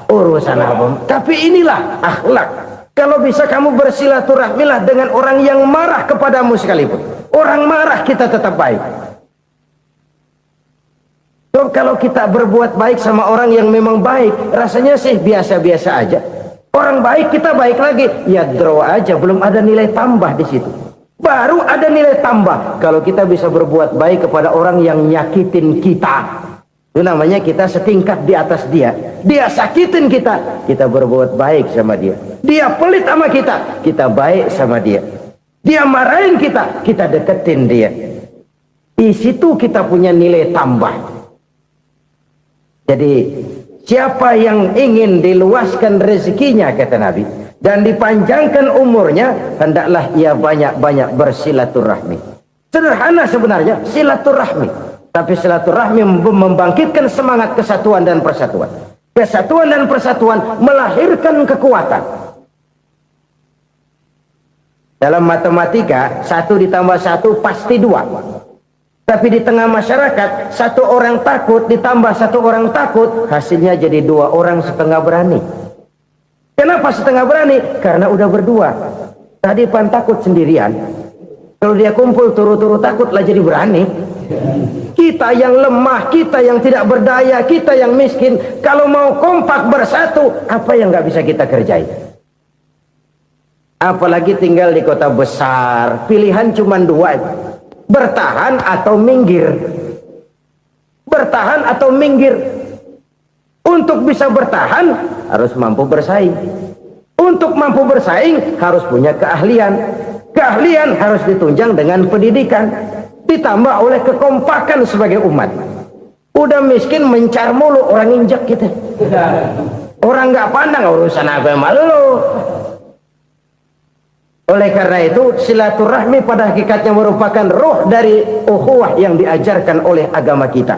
Urusan apa? Tapi inilah akhlak. Kalau bisa kamu bersilaturahmilah dengan orang yang marah kepadamu sekalipun. Orang marah kita tetap baik. So, kalau kita berbuat baik sama orang yang memang baik, rasanya sih biasa-biasa aja. Orang baik kita baik lagi, ya draw aja, belum ada nilai tambah di situ. Baru ada nilai tambah kalau kita bisa berbuat baik kepada orang yang nyakitin kita. Itu namanya kita setingkat di atas dia. Dia sakitin kita, kita berbuat baik sama dia. Dia pelit sama kita, kita baik sama dia. Dia marahin kita, kita deketin dia. Di situ kita punya nilai tambah. Jadi siapa yang ingin diluaskan rezekinya kata Nabi dan dipanjangkan umurnya, hendaklah ia banyak-banyak bersilaturahmi. Sederhana sebenarnya silaturahmi, tapi silaturahmi membangkitkan semangat kesatuan dan persatuan. Kesatuan dan persatuan melahirkan kekuatan. Dalam matematika 1 ditambah 1 pasti 2. Tapi di tengah masyarakat 1 orang takut ditambah 1 orang takut, hasilnya jadi 2 orang setengah berani. Kenapa setengah berani? Karena udah berdua. Tadi pan takut sendirian. Kalau dia kumpul turu-turu takutlah jadi berani. Kita yang lemah, kita yang tidak berdaya, kita yang miskin, kalau mau kompak bersatu, apa yang nggak bisa kita kerjain? Apalagi tinggal di kota besar, pilihan cuma 2. Bertahan atau minggir. Bertahan atau minggir. Untuk bisa bertahan harus mampu bersaing. Untuk mampu bersaing harus punya keahlian. Keahlian harus ditunjang dengan pendidikan, ditambah oleh kekompakan sebagai umat. Udah miskin mencar mulu, orang injak kita. Orang nggak pandang urusan apa malu. Oleh karena itu silaturahmi pada hakikatnya merupakan roh dari ukhuwah yang diajarkan oleh agama kita.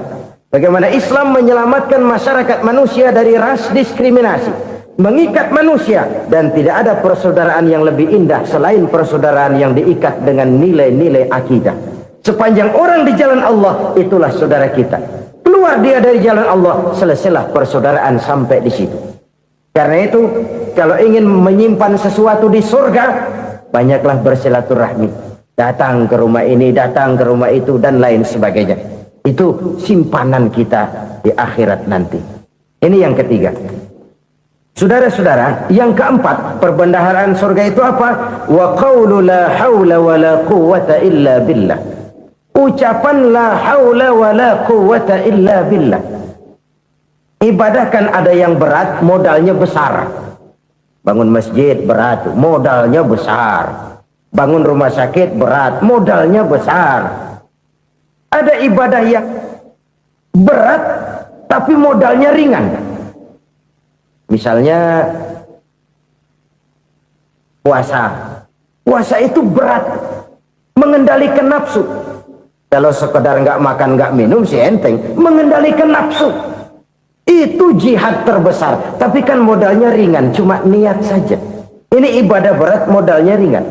Bagaimana Islam menyelamatkan masyarakat manusia dari ras diskriminasi, mengikat manusia, dan tidak ada persaudaraan yang lebih indah selain persaudaraan yang diikat dengan nilai-nilai akidah. Sepanjang orang di jalan Allah, itulah saudara kita. Keluar dia dari jalan Allah, selesailah persaudaraan sampai di situ. Karena itu, kalau ingin menyimpan sesuatu di surga, banyaklah bersilaturahmi. Datang ke rumah ini, datang ke rumah itu, dan lain sebagainya. Itu simpanan kita di akhirat nanti. Ini yang ketiga. Saudara-saudara, yang keempat, perbendaharaan surga itu apa? Wa qawlu la hawla wa la quwwata illa billah. Ucapan la hawla wa la quwwata illa billah. Ibadah kan ada yang berat, modalnya besar. Bangun masjid berat, modalnya besar. Bangun rumah sakit berat, modalnya besar. Ada ibadah yang berat tapi modalnya ringan. Misalnya puasa. Puasa itu berat, mengendalikan nafsu. Kalau sekedar nggak makan nggak minum sih enteng, mengendalikan nafsu. Itu jihad terbesar, tapi kan modalnya ringan, cuma niat saja. Ini ibadah berat, modalnya ringan.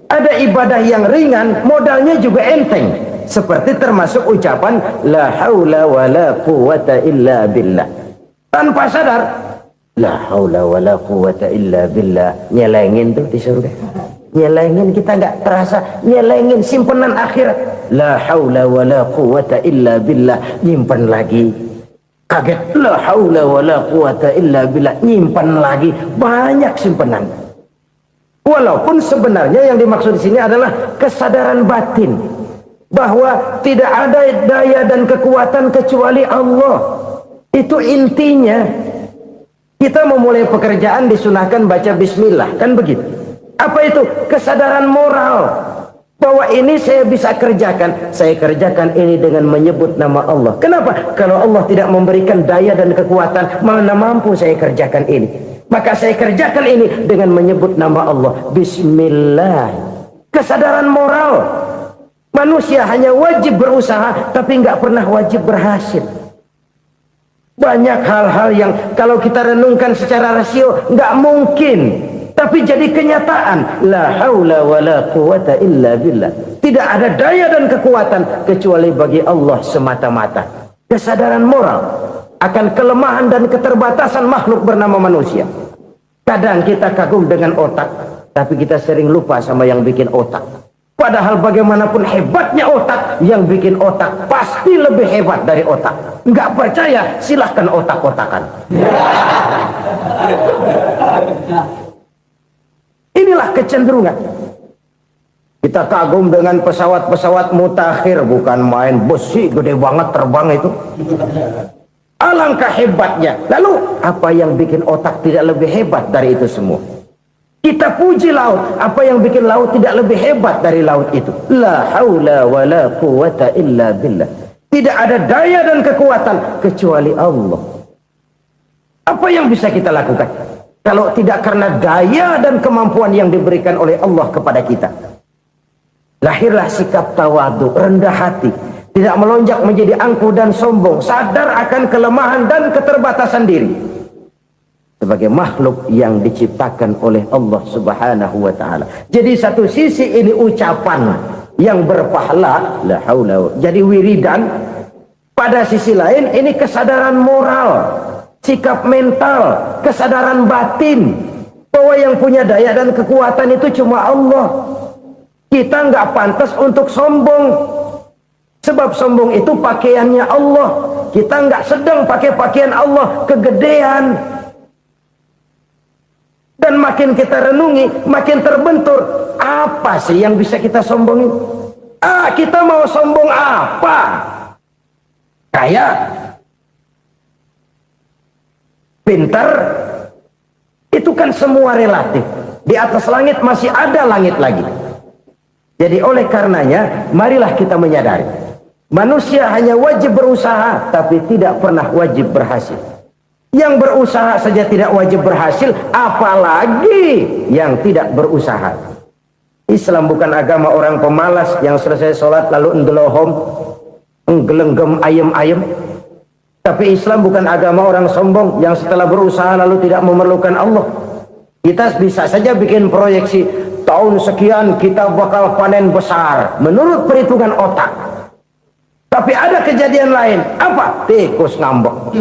Ada ibadah yang ringan, modalnya juga enteng. Seperti termasuk ucapan la haula wa la quwwata illa billah. Tanpa sadar, la haula wa la quwwata illa billah. Nyelengin tuh di surga. Nyelengin, kita nggak terasa, nyelengin simpenan akhirat. La haula wa la quwwata illa billah. Nyimpen lagi. Kaget, la haula wa la quwata illa billah, nyimpan lagi, banyak simpenan. Walaupun sebenarnya yang dimaksud di sini adalah kesadaran batin bahwa tidak ada daya dan kekuatan kecuali Allah. Itu intinya. Kita memulai pekerjaan disunahkan baca bismillah, kan begitu. Apa itu? Kesadaran moral bahwa ini saya bisa kerjakan, saya kerjakan ini dengan menyebut nama Allah. Kenapa? Kalau Allah tidak memberikan daya dan kekuatan, mana mampu saya kerjakan ini. Maka saya kerjakan ini dengan menyebut nama Allah. Bismillah. Kesadaran moral. Manusia hanya wajib berusaha, tapi nggak pernah wajib berhasil. Banyak hal-hal yang kalau kita renungkan secara rasio nggak mungkin, tapi jadi kenyataan. La haula wa la quwata illa billah. Tidak ada daya dan kekuatan kecuali bagi Allah semata-mata. Kesadaran moral akan kelemahan dan keterbatasan makhluk bernama manusia. Kadang kita kagum dengan otak, tapi kita sering lupa sama yang bikin otak. Padahal bagaimanapun hebatnya otak, yang bikin otak pasti lebih hebat dari otak. Nggak percaya, silahkan otak-otakan. Inilah kecenderungan. Kita kagum dengan pesawat-pesawat mutakhir, bukan main, besi gede banget terbang itu. Alangkah hebatnya. Lalu apa yang bikin otak tidak lebih hebat dari itu semua? Kita puji laut, apa yang bikin laut tidak lebih hebat dari laut itu? La haula wa la quwata illa billah. Tidak ada daya dan kekuatan kecuali Allah. Apa yang bisa kita lakukan kalau tidak karena daya dan kemampuan yang diberikan oleh Allah kepada kita? Lahirlah sikap tawadu, rendah hati, tidak melonjak menjadi angkuh dan sombong, sadar akan kelemahan dan keterbatasan diri sebagai makhluk yang diciptakan oleh Allah Subhanahu wa taala. Jadi satu sisi ini ucapan yang berpahala, la haula, jadi wiridan. Pada sisi lain ini kesadaran moral, sikap mental, kesadaran batin bahwa yang punya daya dan kekuatan itu cuma Allah. Kita nggak pantas untuk sombong, sebab sombong itu pakaiannya Allah. Kita nggak sedang pakai pakaian Allah, kegedean. Dan makin kita renungi, makin terbentur. Apa sih yang bisa kita sombongin? Kita mau sombong apa? Kaya, pintar, itu kan semua relatif. Di atas langit masih ada langit lagi. Jadi oleh karenanya, marilah kita menyadari, manusia hanya wajib berusaha, tapi tidak pernah wajib berhasil. Yang berusaha saja tidak wajib berhasil, apalagi yang tidak berusaha. Islam bukan agama orang pemalas yang selesai sholat lalu ngelohom, nggelenggem ayem-ayem. Tapi Islam bukan agama orang sombong yang setelah berusaha lalu tidak memerlukan Allah. Kita bisa saja bikin proyeksi, tahun sekian kita bakal panen besar menurut perhitungan otak. Tapi ada kejadian lain. Apa? Tikus ngambek.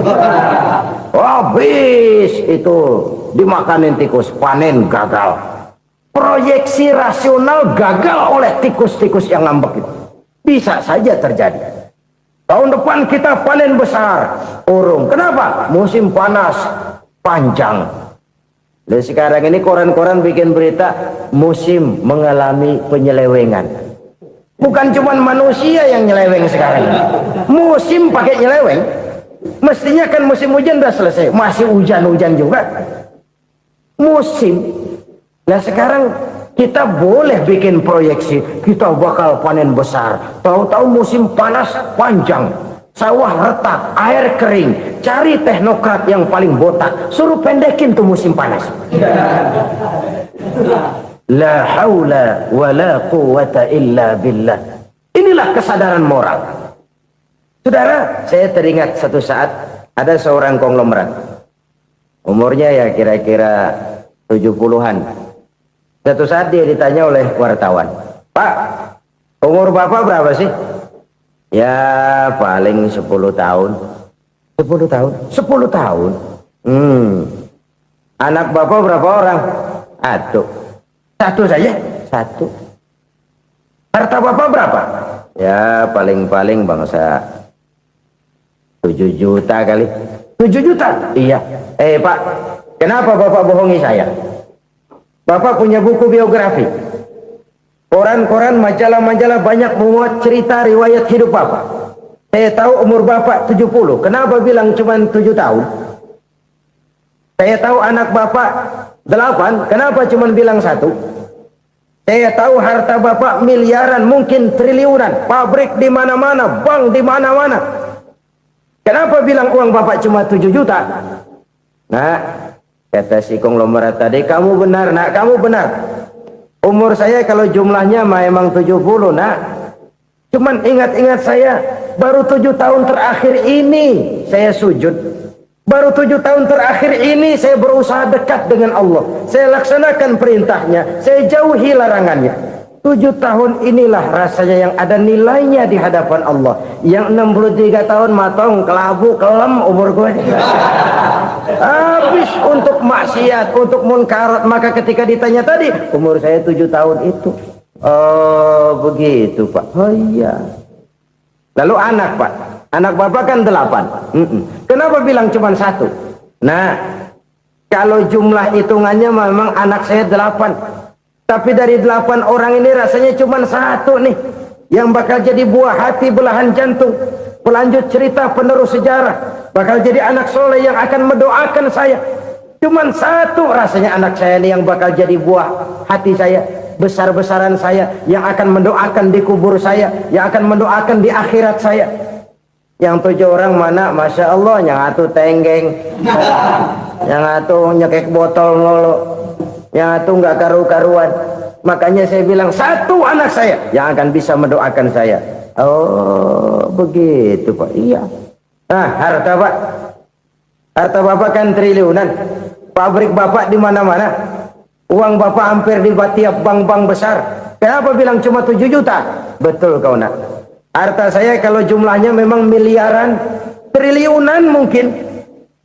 Habis itu dimakanin tikus, panen gagal. Proyeksi rasional gagal oleh tikus-tikus yang ngambek itu. Bisa saja terjadi. Tahun depan kita panen besar, urung. Kenapa? Musim panas panjang. Dan sekarang ini koran-koran bikin berita musim mengalami penyelewengan. Bukan cuma manusia yang nyeleweng sekarang. Musim pakai nyeleweng. Mestinya kan musim hujan udah selesai, masih hujan-hujan juga. Musim. Nah sekarang kita boleh bikin proyeksi, kita bakal panen besar. Tahu-tahu musim panas panjang, sawah retak, air kering. Cari teknokrat yang paling botak, suruh pendekin tuh musim panas. La haula wa la quwata illa billah. Inilah kesadaran moral. Saudara, saya teringat satu saat ada seorang konglomerat. Umurnya ya kira-kira 70-an. Satu saat dia ditanya oleh wartawan, "Pak, umur Bapak berapa sih?" "Ya paling 10 tahun." 10 tahun? 10 tahun? Anak Bapak berapa orang? Aduh. Satu saja? Satu. Harta Bapak berapa? Ya paling-paling bangsa 7 juta kali. 7 juta? Iya. Pak, kenapa Bapak bohongi saya? Bapak punya buku biografi. Koran-koran, majalah-majalah banyak memuat cerita riwayat hidup Bapak. Saya tahu umur Bapak 70. Kenapa bilang cuma 7 tahun? Saya tahu anak Bapak 8. Kenapa cuma bilang 1? Saya tahu harta bapak miliaran, mungkin triliunan, pabrik di mana-mana, bank di mana-mana. Kenapa bilang uang bapak cuma 7 juta? Nah, kata si konglomerat tadi, kamu benar nak, kamu benar. Umur saya kalau jumlahnya memang 70 nak. Cuman ingat-ingat saya, baru 7 tahun terakhir ini saya sujud. Baru 7 tahun terakhir ini saya berusaha dekat dengan Allah. Saya laksanakan perintahnya, saya jauhi larangannya. 7 tahun inilah rasanya yang ada nilainya di hadapan Allah. Yang 63 tahun matong, kelabu, kelem umur gue. Habis untuk maksiat, untuk munkarat. Maka ketika ditanya tadi, umur saya 7 tahun itu. Oh begitu Pak. Oh iya. Lalu anak Pak, anak bapak kan 8. Kenapa bilang cuma 1? Nah, kalau jumlah hitungannya memang anak saya 8. Tapi dari 8 orang ini rasanya cuma 1 nih yang bakal jadi buah hati, belahan jantung, pelanjut cerita, penerus sejarah, bakal jadi anak soleh yang akan mendoakan saya. Cuma 1 rasanya anak saya nih yang bakal jadi buah hati saya, besar-besaran saya, yang akan mendoakan di kubur saya, yang akan mendoakan di akhirat saya. Yang 7 orang mana? Masya Allah, yang atu tenggeng, yang atu nyekek botol ngolo, yang atu nggak karu-karuan. Makanya saya bilang 1 anak saya yang akan bisa mendoakan saya. Oh begitu Pak. Iya. Nah, harta Pak, harta bapak kan triliunan, pabrik bapak di mana-mana, uang bapak hampir di tiap bank-bank besar. Kenapa bilang cuma 7 juta? Betul kau nak. Harta saya kalau jumlahnya memang miliaran, triliunan mungkin.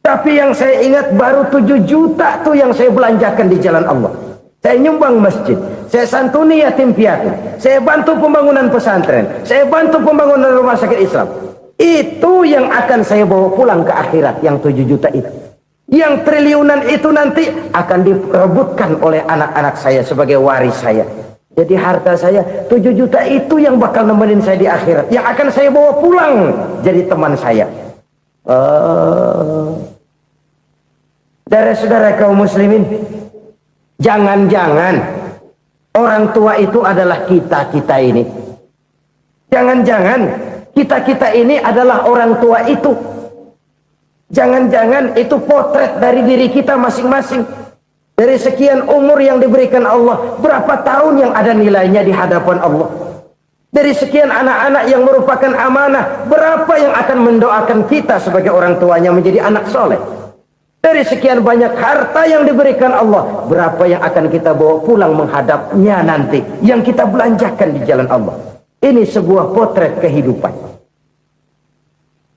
Tapi yang saya ingat baru 7 juta tuh yang saya belanjakan di jalan Allah. Saya nyumbang masjid, saya santuni yatim piatu, saya bantu pembangunan pesantren, saya bantu pembangunan rumah sakit Islam. Itu yang akan saya bawa pulang ke akhirat, yang 7 juta itu. Yang triliunan itu nanti akan diperebutkan oleh anak-anak saya sebagai waris saya. Jadi harta saya 7 juta itu yang bakal nemenin saya di akhirat, yang akan saya bawa pulang jadi teman saya. Saudara-saudara kaum muslimin, jangan-jangan orang tua itu adalah kita-kita ini. Jangan-jangan kita-kita ini adalah orang tua itu. Jangan-jangan itu potret dari diri kita masing-masing. Dari sekian umur yang diberikan Allah, berapa tahun yang ada nilainya di hadapan Allah? Dari sekian anak-anak yang merupakan amanah, berapa yang akan mendoakan kita sebagai orang tuanya menjadi anak soleh? Dari sekian banyak harta yang diberikan Allah, berapa yang akan kita bawa pulang menghadapnya nanti, yang kita belanjakan di jalan Allah? Ini sebuah potret kehidupan.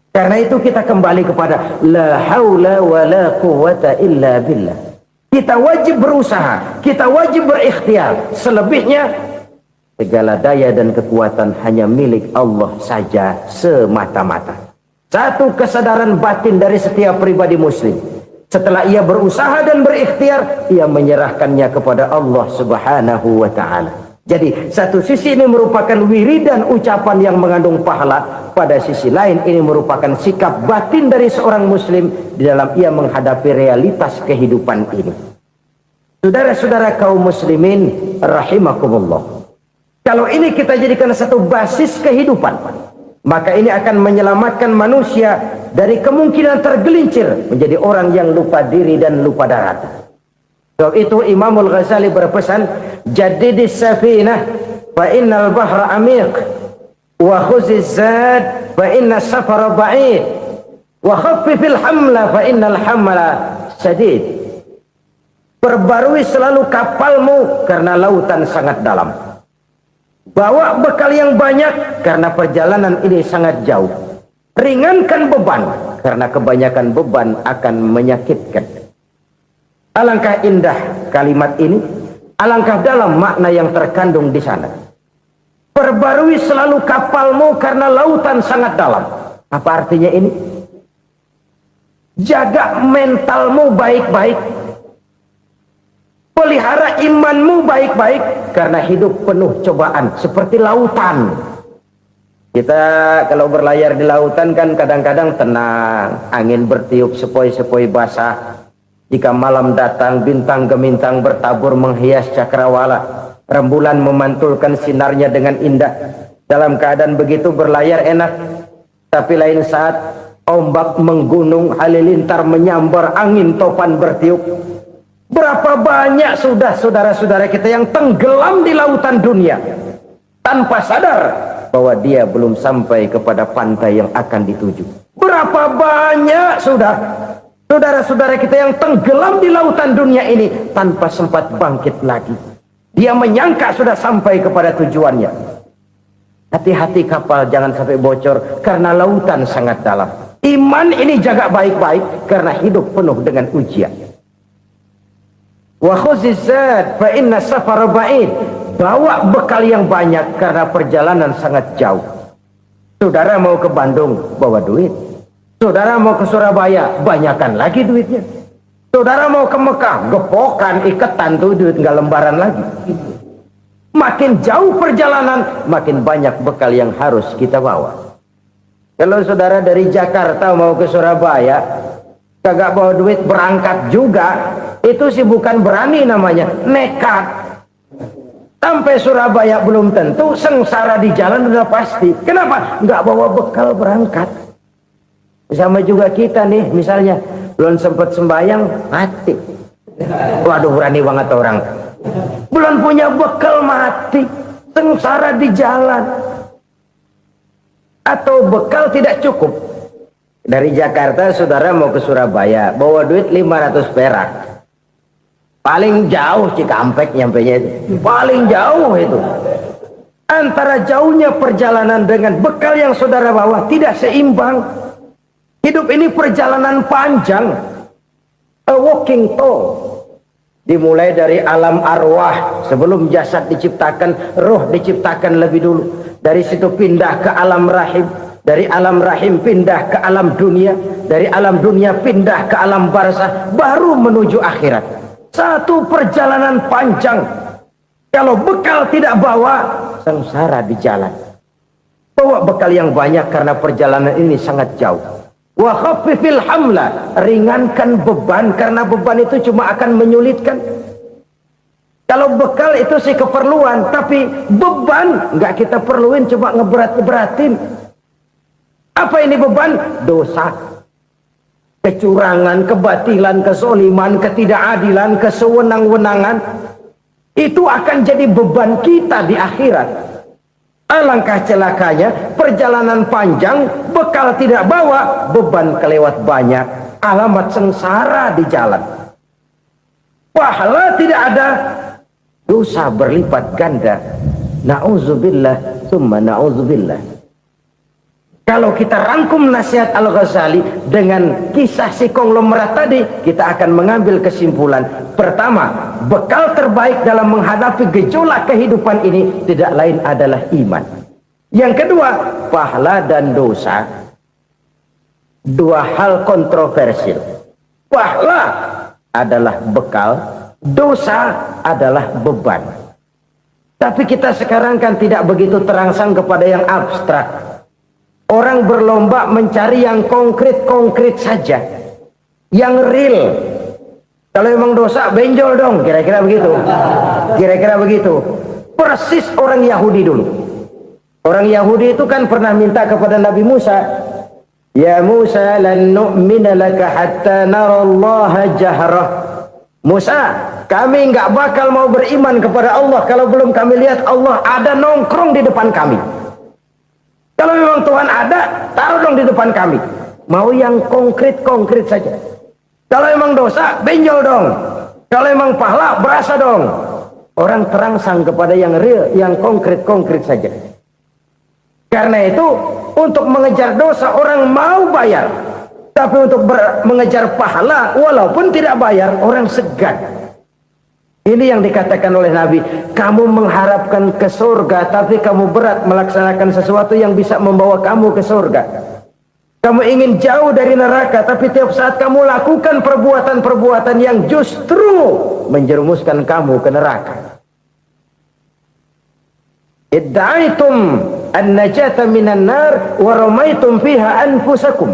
Karena itu kita kembali kepada la haula wa la quwwata illa billah. Kita wajib berusaha, kita wajib berikhtiar. Selebihnya segala daya dan kekuatan hanya milik Allah saja semata-mata. Satu kesadaran batin dari setiap pribadi muslim. Setelah ia berusaha dan berikhtiar, ia menyerahkannya kepada Allah Subhanahu wa ta'ala. Jadi satu sisi ini merupakan wiridan ucapan yang mengandung pahala, pada sisi lain ini merupakan sikap batin dari seorang muslim di dalam ia menghadapi realitas kehidupan ini. Saudara-saudara kaum muslimin rahimakumullah, kalau ini kita jadikan satu basis kehidupan, maka ini akan menyelamatkan manusia dari kemungkinan tergelincir menjadi orang yang lupa diri dan lupa darat. Sebab itu Imamul Ghazali berpesan, jadidis safinah fa innal bahra amiq, wa khuziz zad fa inna safara ba'id, wa khaffifil hamla fa innal hamla sadid. Perbarui selalu kapalmu karena lautan sangat dalam. Bawa bekal yang banyak karena perjalanan ini sangat jauh. Ringankan beban karena kebanyakan beban akan menyakitkan. Alangkah indah kalimat ini, alangkah dalam makna yang terkandung di sana. Perbarui selalu kapalmu karena lautan sangat dalam. Apa artinya ini? Jaga mentalmu baik-baik. Pelihara imanmu baik-baik karena hidup penuh cobaan seperti lautan. Kita kalau berlayar di lautan kan kadang-kadang tenang, angin bertiup sepoi-sepoi basah. Jika malam datang, bintang gemintang bertabur menghias cakrawala. Rembulan memantulkan sinarnya dengan indah. Dalam keadaan begitu berlayar enak. Tapi lain saat ombak menggunung, halilintar menyambar, angin topan bertiup. Berapa banyak sudah saudara-saudara kita yang tenggelam di lautan dunia tanpa sadar bahwa dia belum sampai kepada pantai yang akan dituju. Berapa banyak sudah saudara-saudara kita yang tenggelam di lautan dunia ini tanpa sempat bangkit lagi. Dia menyangka sudah sampai kepada tujuannya. Hati-hati kapal jangan sampai bocor karena lautan sangat dalam. Iman ini jaga baik-baik karena hidup penuh dengan ujian. Wa khuzizat fa inna safara ba'id. Bawa bekal yang banyak karena perjalanan sangat jauh. Saudara mau ke Bandung, bawa duit. Saudara mau ke Surabaya, banyakan lagi duitnya. Saudara mau ke Mekah, gepokan, iketan tuh duit nggak lembaran lagi. Makin jauh perjalanan, makin banyak bekal yang harus kita bawa. Kalau saudara dari Jakarta mau ke Surabaya, kagak bawa duit berangkat juga, itu sih bukan berani namanya, nekat. Sampai Surabaya belum tentu, sengsara di jalan udah pasti. Kenapa? Nggak bawa bekal berangkat. Sama juga kita nih, misalnya belum sempat sembahyang, mati. Waduh, berani banget orang. Belum punya bekal, mati. Sengsara di jalan. Atau bekal tidak cukup. Dari Jakarta saudara mau ke Surabaya, bawa duit 500 perak. Paling jauh Cikampek nyampenya itu. Paling jauh itu. Antara jauhnya perjalanan dengan bekal yang saudara bawa tidak seimbang. Hidup ini perjalanan panjang. A walking tour. Dimulai dari alam arwah. Sebelum jasad diciptakan, roh diciptakan lebih dulu. Dari situ pindah ke alam rahim. Dari alam rahim pindah ke alam dunia. Dari alam dunia pindah ke alam barzah. Baru menuju akhirat. Satu perjalanan panjang. Kalau bekal tidak bawa, sengsara di jalan. Bawa bekal yang banyak karena perjalanan ini sangat jauh. Wa khaffifil hamla, ringankan beban karena beban itu cuma akan menyulitkan. Kalau bekal itu sih keperluan, tapi beban nggak kita perluin, cuma ngeberat-beratin. Apa ini beban? Dosa, kecurangan, kebatilan, kesoliman, ketidakadilan, kesewenang-wenangan. Itu akan jadi beban kita di akhirat. Alangkah celakanya, perjalanan panjang, bekal tidak bawa, beban kelewat banyak, alamat sengsara di jalan. Pahala tidak ada, dosa berlipat ganda. Na'udzubillah, summa na'udzubillah. Kalau kita rangkum nasihat Al-Ghazali dengan kisah si konglomerat tadi, kita akan mengambil kesimpulan. Pertama, bekal terbaik dalam menghadapi gejolak kehidupan ini tidak lain adalah iman. Yang kedua, pahala dan dosa. Dua hal kontroversial. Pahala adalah bekal, dosa adalah beban. Tapi kita sekarang kan tidak begitu terangsang kepada yang abstrak. Orang berlomba mencari yang konkret-konkret saja, yang real. Kalau memang dosa, benjol dong, kira-kira begitu. Kira-kira begitu. Persis orang Yahudi dulu. Orang Yahudi itu kan pernah minta kepada Nabi Musa, Ya Musa, lan nu'mina laka hatta narallaha jahrah. Musa, kami nggak bakal mau beriman kepada Allah kalau belum kami lihat Allah ada nongkrong di depan kami. Kalau memang Tuhan ada, taruh dong di depan kami. Mau yang konkret-konkret saja. Kalau memang dosa, benjol dong. Kalau memang pahala, berasa dong. Orang terangsang kepada yang real, yang konkret-konkret saja. Karena itu, untuk mengejar dosa, orang mau bayar. Tapi untuk mengejar pahala, walaupun tidak bayar, orang segan. Ini yang dikatakan oleh Nabi, kamu mengharapkan ke surga, tapi kamu berat melaksanakan sesuatu yang bisa membawa kamu ke surga. Kamu ingin jauh dari neraka, tapi tiap saat kamu lakukan perbuatan-perbuatan yang justru menjerumuskan kamu ke neraka. Idda'aitum an-najata minan nar wa ramaitum fiha anfusakum.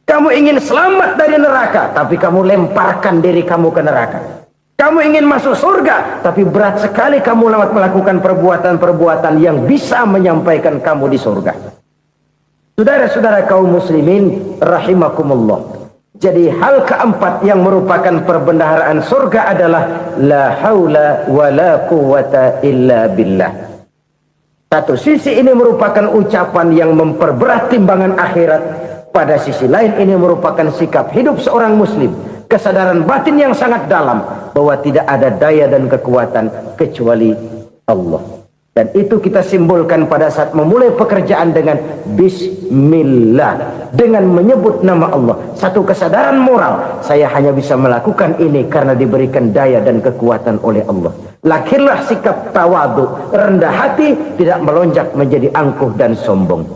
Kamu ingin selamat dari neraka, tapi kamu lemparkan diri kamu ke neraka. Kamu ingin masuk surga, tapi berat sekali kamu melakukan perbuatan-perbuatan yang bisa menyampaikan kamu di surga. Saudara-saudara kaum muslimin rahimakumullah. Jadi hal keempat yang merupakan perbendaharaan surga adalah la haula wa la quwata illa billah. Satu sisi ini merupakan ucapan yang memperberat timbangan akhirat. Pada sisi lain ini merupakan sikap hidup seorang muslim. Kesadaran batin yang sangat dalam bahwa tidak ada daya dan kekuatan kecuali Allah. Dan itu kita simbolkan pada saat memulai pekerjaan dengan Bismillah, dengan menyebut nama Allah. Satu kesadaran moral, saya hanya bisa melakukan ini karena diberikan daya dan kekuatan oleh Allah. Lahirlah sikap tawadu, rendah hati, tidak melonjak menjadi angkuh dan sombong.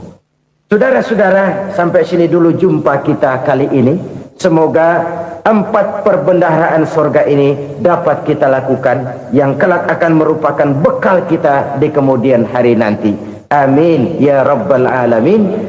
Saudara-saudara, sampai sini dulu jumpa kita kali ini. Semoga 4 perbendaharaan surga ini dapat kita lakukan, yang kelak akan merupakan bekal kita di kemudian hari nanti. Amin ya rabbal alamin.